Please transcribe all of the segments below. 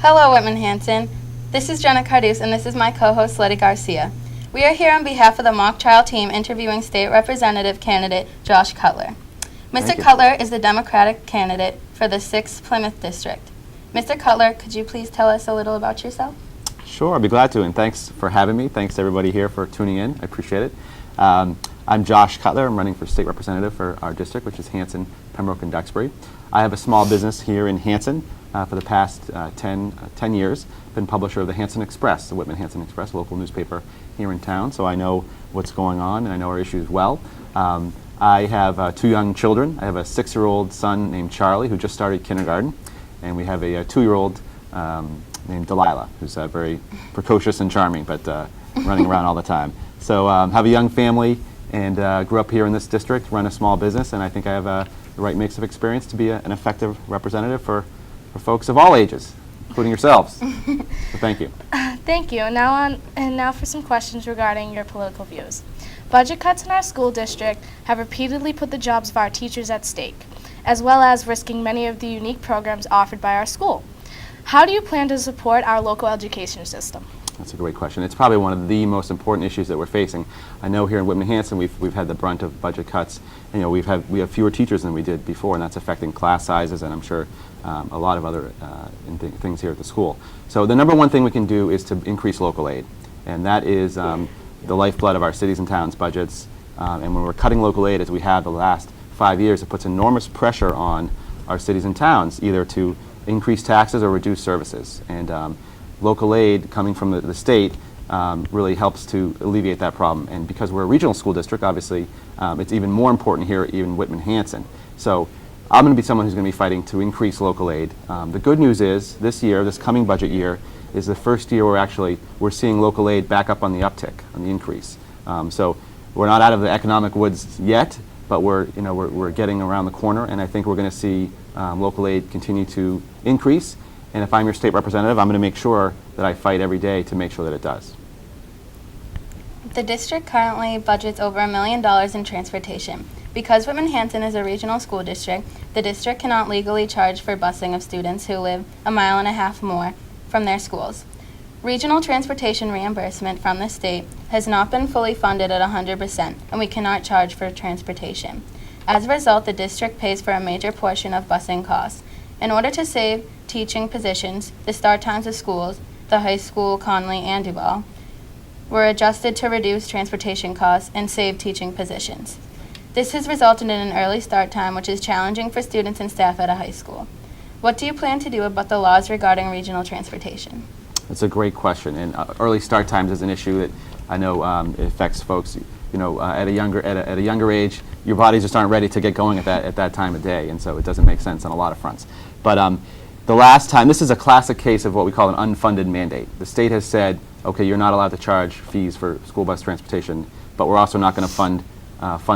Hello, Whitman-Hanson. This is Jenna Cardus, and this is my co-host, Letty Garcia. We are here on behalf of the mock trial team interviewing State Representative candidate Josh Cutler. Mr. Cutler is the Democratic candidate for the 6th Plymouth District. Mr. Cutler, could you please tell us a little about yourself? Sure, I'd be glad to, and thanks for having me. Thanks to everybody here for tuning in. I appreciate it. I'm Josh Cutler. I'm running for State Representative for our district, which is Hanson, Pembroke, and Duxbury. I have a small business here in Hanson for the past 10 years. Been publisher of the Hanson Express, the Whitman-Hanson Express, local newspaper here in town, so I know what's going on and I know our issues well. I have 2 young children. I have a 6-year-old son named Charlie who just started kindergarten, and we have a 2-year-old named Delilah, who's very precocious and charming, but running around all the time. So have a young family and grew up here in this district, run a small business, and I think I have the right mix of experience to be an effective representative for folks of all ages, including yourselves. So thank you. Thank you. Now for some questions regarding your political views. Budget cuts in our school district have repeatedly put the jobs of our teachers at stake, as well as risking many of the unique programs offered by our school. How do you plan to support our local education system? That's a great question. It's probably one of the most important issues that we're facing. I know here in Whitman-Hanson we've had the brunt of budget cuts. You know, we have fewer teachers than we did before, and that's affecting class sizes and I'm sure a lot of other things here at the school. So the number one thing we can do is to increase local aid, and that is the lifeblood of our cities and towns' budgets. And when we're cutting local aid, as we have the last 5 years, it puts enormous pressure on our cities and towns, either to increase taxes or reduce services. And local aid coming from the state really helps to alleviate that problem. And because we're a regional school district, obviously, it's even more important here, even Whitman-Hanson. So I'm going to be someone who's going to be fighting to increase local aid. The good news is this year, this coming budget year, is the first year we're seeing local aid back up on the uptick, on the increase. So we're not out of the economic woods yet, but we're getting around the corner, and I think we're going to see local aid continue to increase. And if I'm your state representative, I'm going to make sure that I fight every day to make sure that it does. The district currently budgets over $1 million in transportation. Because Whitman-Hanson is a regional school district, the district cannot legally charge for busing of students who live 1.5 miles more from their schools. Regional transportation reimbursement from the state has not been fully funded at 100%, and we cannot charge for transportation. As a result, the district pays for a major portion of busing costs. In order to save teaching positions, the start times of schools, the high school, Conley, and Duval, were adjusted to reduce transportation costs and save teaching positions. This has resulted in an early start time, which is challenging for students and staff at a high school. What do you plan to do about the laws regarding regional transportation? That's a great question, and early start times is an issue that I know it affects folks. You know, at a younger age, your bodies just aren't ready to get going at that time of day, and so it doesn't make sense on a lot of fronts. But the last time, this is a classic case of what we call an unfunded mandate. The state has said, okay, you're not allowed to charge fees for school bus transportation, but we're also not going to fund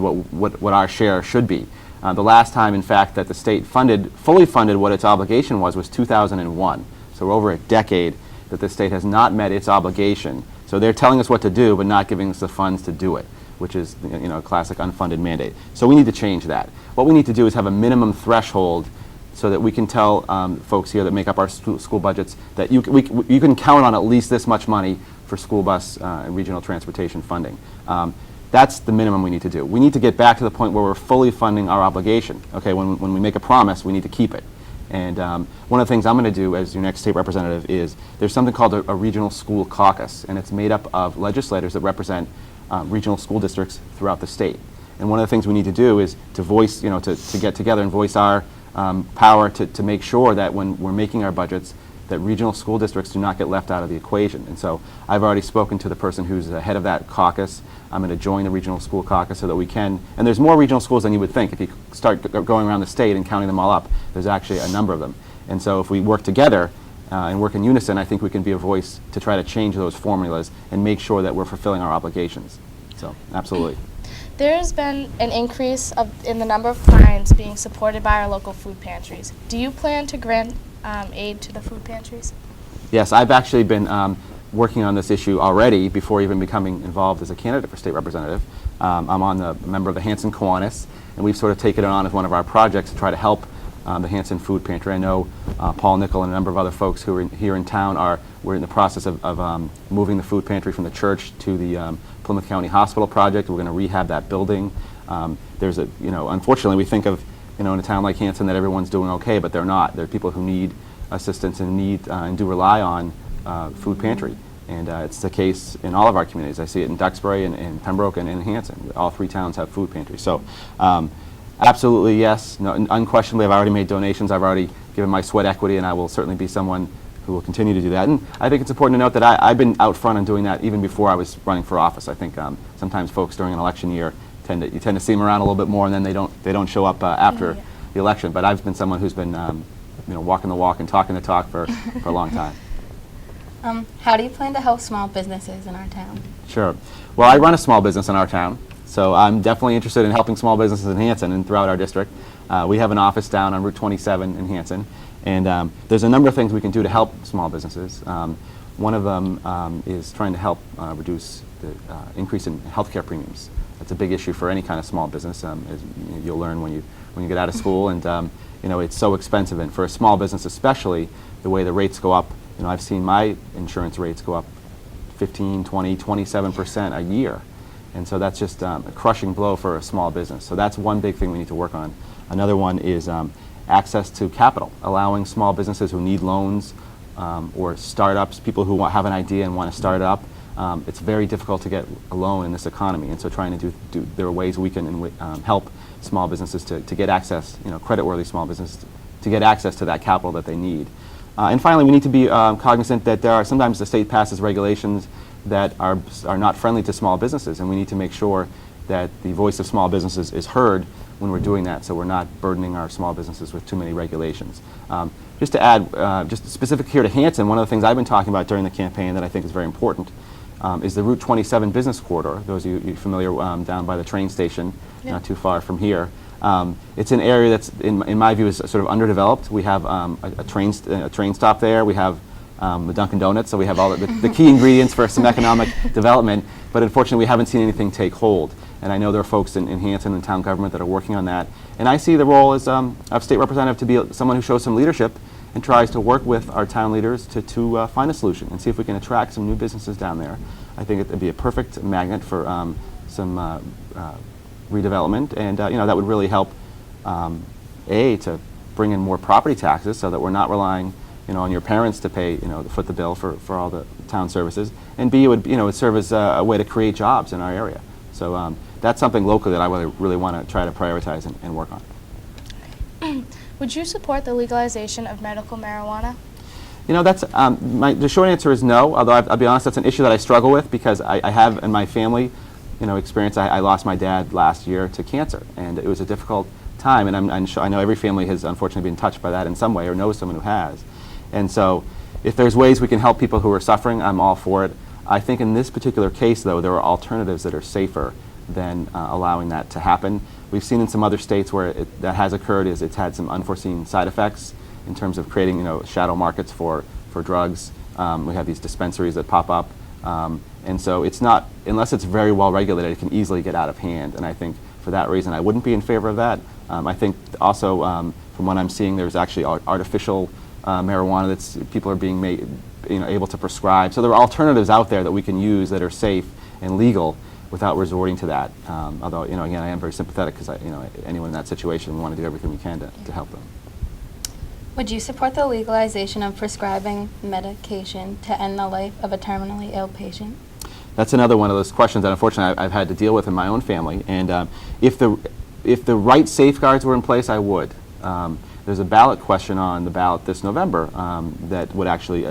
what our share should be. The last time, in fact, that the state fully funded what its obligation was 2001. So we're over a decade that the state has not met its obligation. So they're telling us what to do, but not giving us the funds to do it, which is a classic unfunded mandate. So we need to change that. What we need to do is have a minimum threshold so that we can tell folks here that make up our school budgets that you can count on at least this much money for school bus and regional transportation funding. That's the minimum we need to do. We need to get back to the point where we're fully funding our obligation. Okay, when we make a promise, we need to keep it. And one of the things I'm going to do as your next state representative is there's something called a regional school caucus, and it's made up of legislators that represent regional school districts throughout the state. And one of the things we need to do is to voice, to get together and voice our power to make sure that when we're making our budgets, that regional school districts do not get left out of the equation. And so I've already spoken to the person who's the head of that caucus. I'm going to join the regional school caucus so that we can, and there's more regional schools than you would think. If you start going around the state and counting them all up, there's actually a number of them. And so if we work together and work in unison, I think we can be a voice to try to change those formulas and make sure that we're fulfilling our obligations. So, absolutely. There has been an increase in the number of clients being supported by our local food pantries. Do you plan to grant aid to the food pantries? Yes, I've actually been working on this issue already before even becoming involved as a candidate for state representative. I'm a member of the Hanson Kiwanis, and we've sort of taken it on as one of our projects to try to help the Hanson Food Pantry. I know Paul Nickel and a number of other folks who are here in town we're in the process of moving the food pantry from the church to the Plymouth County Hospital project. We're going to rehab that building. There's a, unfortunately we think of, in a town like Hanson that everyone's doing okay, but they're not. There are people who need assistance and need and do rely on food pantry. And it's the case in all of our communities. I see it in Duxbury and in Pembroke and in Hanson. All three towns have food pantries. So absolutely yes, no, unquestionably I've already made donations. I've already given my sweat equity, and I will certainly be someone who will continue to do that. And I think it's important to note that I've been out front on doing that even before I was running for office. I think sometimes folks during an election year you tend to see them around a little bit more, and then they don't show up after the election. But I've been someone who's been walking the walk and talking the talk for a long time. How do you plan to help small businesses in our town? Sure. Well, I run a small business in our town, so I'm definitely interested in helping small businesses in Hanson and throughout our district. We have an office down on Route 27 in Hanson, and there's a number of things we can do to help small businesses. One of them is trying to help reduce the increase in healthcare premiums. That's a big issue for any kind of small business, as you'll learn when you get out of school, and it's so expensive, and for a small business especially, the way the rates go up. I've seen my insurance rates go up 15, 20, 27% a year. And so that's just a crushing blow for a small business. So that's one big thing we need to work on. Another one is access to capital, allowing small businesses who need loans or startups, people who have an idea and want to start it up. It's very difficult to get a loan in this economy. And so trying to there are ways we can help small businesses to get access, credit-worthy small businesses, to get access to that capital that they need. And finally, we need to be cognizant that sometimes the state passes regulations that are not friendly to small businesses, and we need to make sure that the voice of small businesses is heard when we're doing that, so we're not burdening our small businesses with too many regulations. Just to add, just specific here to Hanson, one of the things I've been talking about during the campaign that I think is very important is the Route 27 business corridor. Those of you familiar down by the train station, not too far from here. It's an area that's, in my view, is sort of underdeveloped. We have a train stop there. We have the Dunkin' Donuts, so we have all the key ingredients for some economic development. But unfortunately, we haven't seen anything take hold. And I know there are folks in Hanson and town government that are working on that. And I see the role as of state representative to be someone who shows some leadership and tries to work with our town leaders to find a solution and see if we can attract some new businesses down there. I think it would be a perfect magnet for some redevelopment, and that would really help to bring in more property taxes so that we're not relying on your parents to pay to foot the bill for all the town services, and B, it would serve as a way to create jobs in our area. So that's something locally that I really want to try to prioritize and work on. Would you support the legalization of medical marijuana? That's the short answer is no, although I'll be honest, that's an issue that I struggle with because I have in my family experience. I lost my dad last year to cancer, and it was a difficult time, and I know every family has unfortunately been touched by that in some way or knows someone who has. And so if there's ways we can help people who are suffering, I'm all for it. I think in this particular case, though, there are alternatives that are safer than allowing that to happen. We've seen in some other states where that has occurred is it's had some unforeseen side effects in terms of creating shadow markets for drugs. We have these dispensaries that pop up. And so it's not, unless it's very well regulated, it can easily get out of hand. And I think for that reason, I wouldn't be in favor of that. I think also, from what I'm seeing, there's actually artificial marijuana that's people are being made, able to prescribe. So there are alternatives out there that we can use that are safe and legal without resorting to that. Although, again, I am very sympathetic because, anyone in that situation, we want to do everything we can to help them. Would you support the legalization of prescribing medication to end the life of a terminally ill patient? That's another one of those questions that unfortunately I've had to deal with in my own family. And if the right safeguards were in place, I would. There's a ballot question on the ballot this November that would actually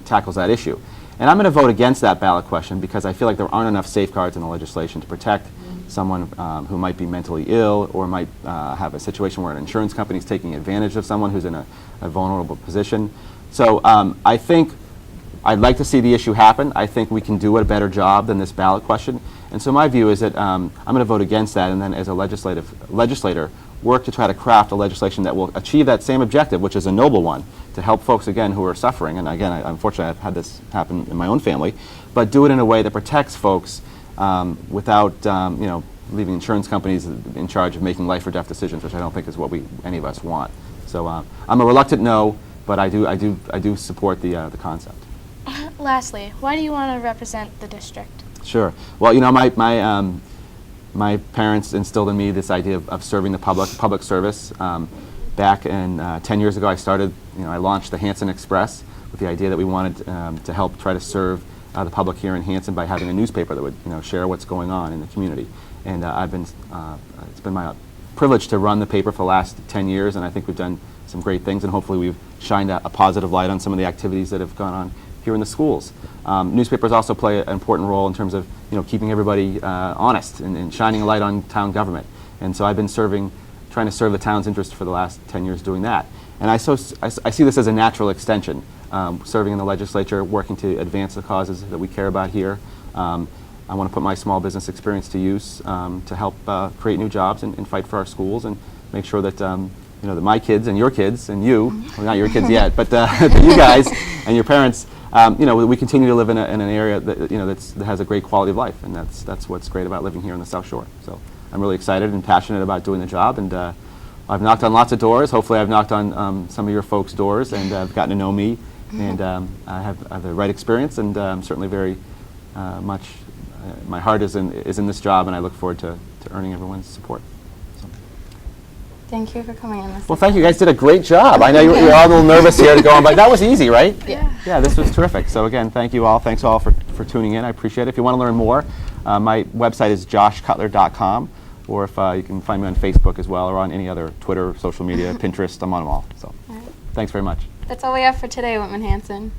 tackles that issue. And I'm going to vote against that ballot question because I feel like there aren't enough safeguards in the legislation to protect someone who might be mentally ill or might have a situation where an insurance company is taking advantage of someone who's in a vulnerable position. So I think I'd like to see the issue happen. I think we can do a better job than this ballot question. And so my view is that I'm going to vote against that, and then as a legislator, work to try to craft a legislation that will achieve that same objective, which is a noble one, to help folks, again, who are suffering. And again, unfortunately, I've had this happen in my own family, but do it in a way that protects folks without, leaving insurance companies in charge of making life or death decisions, which I don't think is what any of us want. So I'm a reluctant no, but I do support the concept. Lastly, why do you want to represent the district? Sure. Well, my parents instilled in me this idea of serving the public service. Back in 10 years ago, I launched the Hanson Express with the idea that we wanted to help try to serve the public here in Hanson by having a newspaper that would share what's going on in the community. And it's been my privilege to run the paper for the last 10 years, and I think we've done some great things, and hopefully we've shined a positive light on some of the activities that have gone on here in the schools. Newspapers also play an important role in terms of keeping everybody honest and shining a light on town government. And so I've been trying to serve the town's interest for the last 10 years doing that. And I see this as a natural extension, serving in the legislature, working to advance the causes that we care about here. I want to put my small business experience to use to help create new jobs and fight for our schools and make sure that that my kids and your kids and you, well, not your kids yet, but you guys and your parents, we continue to live in an area that that has a great quality of life, and that's what's great about living here on the South Shore. So I'm really excited and passionate about doing the job, and I've knocked on lots of doors. Hopefully, I've knocked on some of your folks' doors, and I've gotten to know me, and I have the right experience, and I'm certainly very much. My heart is in this job, and I look forward to earning everyone's support. So. Thank you for coming in. Well, thank you. You guys did a great job. I know you're all a little nervous here to go on, but that was easy, right? Yeah. Yeah, this was terrific. So again, thank you all. Thanks all for tuning in. I appreciate it. If you want to learn more, my website is joshcutler.com, or if you can find me on Facebook as well, or on any other Twitter, social media, Pinterest. I'm on them all. So, thanks very much. That's all we have for today, Whitman-Hanson.